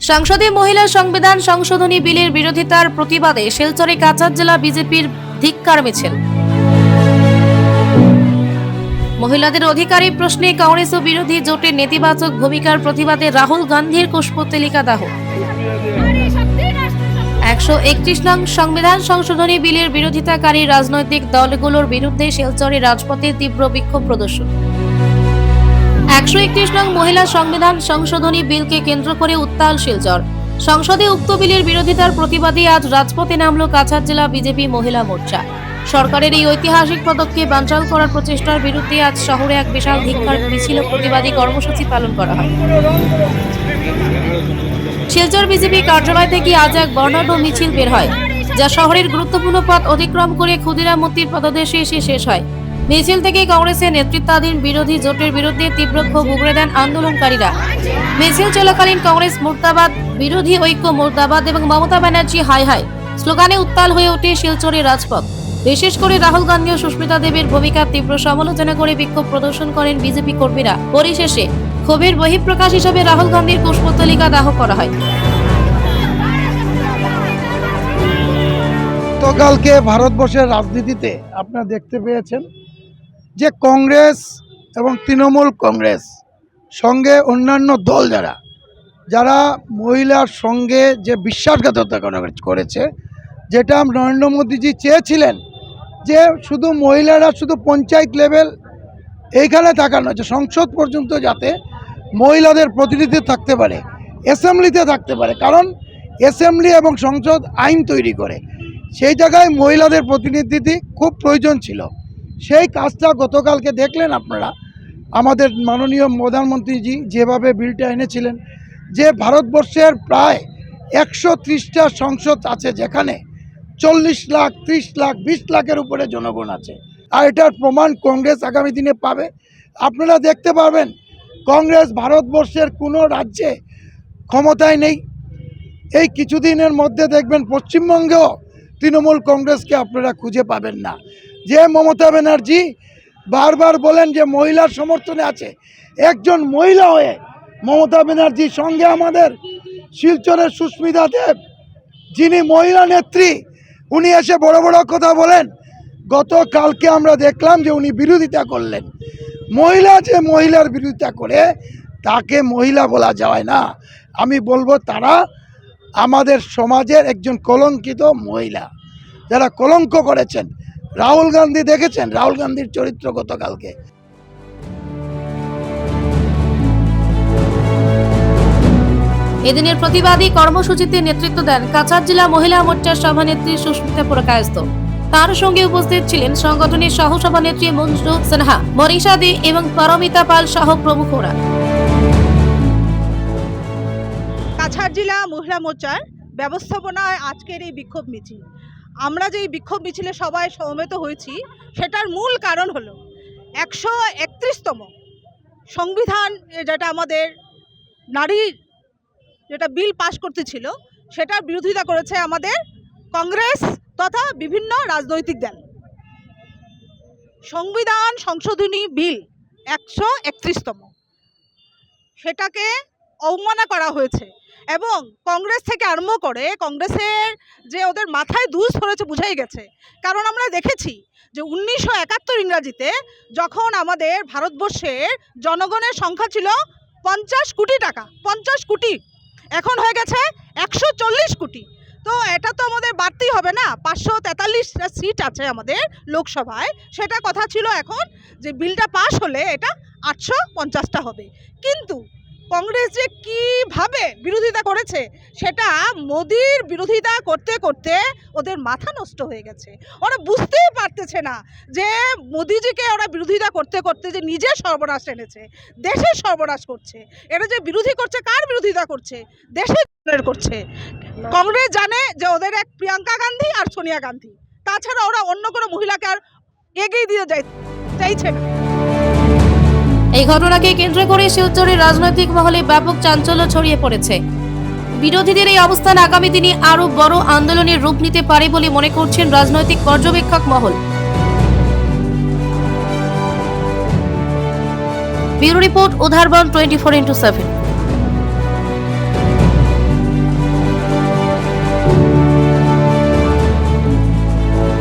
সংসদে মহিলা সংবিধান সংশোধনী বিলের বিরোধিতার প্রতিবাদে শিলচরে কাছাড় জেলা বিজেপির ধিক্কার মিছিল। মহিলাদের অধিকারী প্রশ্নে কংগ্রেস ও বিরোধী জোটের নেতিবাচক ভূমিকার প্রতিবাদে রাহুল গান্ধীর পুষ্পতলিকা দাহ। 131 নং সংবিধান সংশোধনী বিলের বিরোধিতাকারী রাজনৈতিক দলগুলোর বিরুদ্ধে শিলচরে রাজপথে তীব্র বিক্ষোভ প্রদর্শন। 131 নং মহিলা সংবিধান সংশোধনী বিলকে কেন্দ্র করে উত্তাল শিলচর। সংসদে উক্ত বিলের বিরোধিতার প্রতিবাদে আজ রাজপথে নামল কাছাড় জেলা বিজেপি মহিলা মোর্চা। সরকারের এই ঐতিহাসিক পদক্ষেপ বানচাল করার প্রচেষ্টার বিরুদ্ধে আজ শহরে এক বিশাল ধিক্কার মিছিল প্রতিবাদী কর্মসূচি পালন করা হয়। শিলচর বিজেপি কার্যালয় থেকে আজ এক বর্ণাঢ্য মিছিল বের হয়, যা শহরের গুরুত্বপূর্ণ পথ অতিক্রম করে ক্ষুদিরাম মূর্তির পদদেশে এসে শেষ হয়। মিছিল থেকে কংগ্রেসের নেতৃত্বাধীন বিরোধী জোটের বিরুদ্ধে তীব্র ক্ষোভ উগরে দেন আন্দোলনকারীরা। মিছিল চলাকালীন কংগ্রেস মুর্দাবাদ, বিরোধী ঐক্য মুর্দাবাদ এবং মমতা ব্যানার্জি হাই হাই স্লোগানে উত্তাল হয়ে ওঠে শিলচরের রাজপথ। বিশেষ করে রাহুল গান্ধী ও সুস্মিতা দেবের ভূমিকার তীব্র সমালোচনা করে বিক্ষোভ প্রদর্শন করেন বিজেপি কর্মীরা। পরিশেষে ক্ষোভের বহিঃপ্রকাশ হিসেবে রাহুল গান্ধীর পুষ্পতলিকা দাহ করা হয়। গতকালকে ভারতবর্ষের রাজনীতিতে আপনারা দেখতে পেয়েছেন যে কংগ্রেস এবং তৃণমূল কংগ্রেস সঙ্গে অন্যান্য দল যারা মহিলার সঙ্গে যে বিশ্বাসঘাতকতা করেছে, যেটা নরেন্দ্র মোদীজি চেয়েছিলেন যে শুধু মহিলারা শুধু পঞ্চায়েত লেভেল এইখানে থাকা নয়, যে সংসদ পর্যন্ত যাতে মহিলাদের প্রতিনিধি থাকতে পারে, অ্যাসেম্বলিতে থাকতে পারে, কারণ অ্যাসেম্বলি এবং সংসদ আইন তৈরি করে, সেই জায়গায় মহিলাদের প্রতিনিধি খুব প্রয়োজন ছিল। সেই কাজটা গতকালকে দেখলেন আপনারা। আমাদের মাননীয় প্রধানমন্ত্রীজি যেভাবে বিলটা এনেছিলেন, যে ভারতবর্ষের প্রায় 130টা সংসদ আছে, যেখানে 40 লাখ, 30 লাখ, 20 লাখের উপরে জনগণ আছে, আর এটার প্রমাণ কংগ্রেস আগামী দিনে পাবে। আপনারা দেখতে পাবেন কংগ্রেস ভারতবর্ষের কোনো রাজ্যে ক্ষমতায় নেই। এই কিছুদিনের মধ্যে দেখবেন পশ্চিমবঙ্গেও তৃণমূল কংগ্রেসকে আপনারা খুঁজে পাবেন না। যে মমতা ব্যানার্জি বারবার বলেন যে মহিলার সমর্থনে আছে, একজন মহিলা হয়ে মমতা ব্যানার্জির সঙ্গে আমাদের শিলচরের সুস্মিতা দেব, যিনি মহিলা নেত্রী, উনি এসে বড় বড় কথা বলেন। গতকালকে আমরা দেখলাম যে উনি বিরোধিতা করলেন। মহিলার বিরোধিতা করে তাকে মহিলা বলা যায় না। আমি বলবো তারা আমাদের সমাজের একজন কলঙ্কিত মহিলা, যারা কলঙ্ক করেছেন। রাহুল গান্ধী দেখেছেন রাহুল গান্ধীর চরিত্র গতকালকে। এদিনের প্রতিবাদী কর্মসূচিতে নেতৃত্ব দেন কাছাড় জেলা মহিলা মোর্চার সভানেত্রী সুস্মিতা পুরকায়স্থ। তার সঙ্গে উপস্থিত ছিলেন সংগঠনের সহসভানেত্রী মঞ্জু সিনহা, মনীষা দে এবং পারমিতা পাল সহ প্রমুখরা। কাছাড় জেলা মহিলা মোর্চার ব্যবস্থাপনায় আজকের এই বিক্ষোভ মিছিল। আমরা যে বিক্ষোভ মিছিলে সবাই সমবেত হয়েছি, সেটার মূল কারণ হলো 131তম সংবিধান, যেটা আমাদের নারীর যেটা বিল পাশ করতে ছিল, সেটার বিরোধিতা করেছে আমাদের কংগ্রেস তথা বিভিন্ন রাজনৈতিক দল। সংবিধান সংশোধনী বিল 131তম, সেটাকে অবমাননা করা হয়েছে এবং কংগ্রেস থেকে আরম্ভ করে কংগ্রেসের যে ওদের মাথায় ধুস পড়েছে বোঝাই গেছে। কারণ আমরা দেখেছি যে 1971 ইংরাজিতে যখন আমাদের ভারতবর্ষের জনগণের সংখ্যা ছিল 50 কোটি, 50 কোটি, এখন হয়ে গেছে 140 কোটি। তো এটা তো আমাদের বাড়তেই হবে না। 543টা সিট আছে আমাদের লোকসভায়, সেটা কথা ছিল এখন যে বিলটা পাশ হলে এটা 850টা হবে। কিন্তু কংগ্রেস যে কীভাবে বিরোধিতা করেছে, সেটা মোদির বিরোধিতা করতে করতে ওদের মাথা নষ্ট হয়ে গেছে। ওরা বুঝতেই পারতেছে না যে মোদিজিকে ওরা বিরোধিতা করতে করতে যে নিজের সর্বনাশ এনেছে, দেশের সর্বনাশ করছে। এরা যে বিরোধী করছে, কার বিরোধিতা করছে? দেশের করছে। কংগ্রেস জানে যে ওদের এক প্রিয়াঙ্কা গান্ধী আর সোনিয়া গান্ধী, তাছাড়া ওরা অন্য কোনো মহিলাকে আর এগিয়ে দিয়ে চাইছে না। এই ঘটনাকে কেন্দ্র করে শিলচরের রাজনৈতিক মহলে ব্যাপক চাঞ্চল্য ছড়িয়ে পড়েছে। বিরোধীদের এই অবস্থান আগামী দিনে আরো বড় আন্দোলনের রূপ নিতে পারে বলে মনে করছেন রাজনৈতিক পর্যবেক্ষক মহল। ব্যুরো রিপোর্ট, উদারবন 24x7।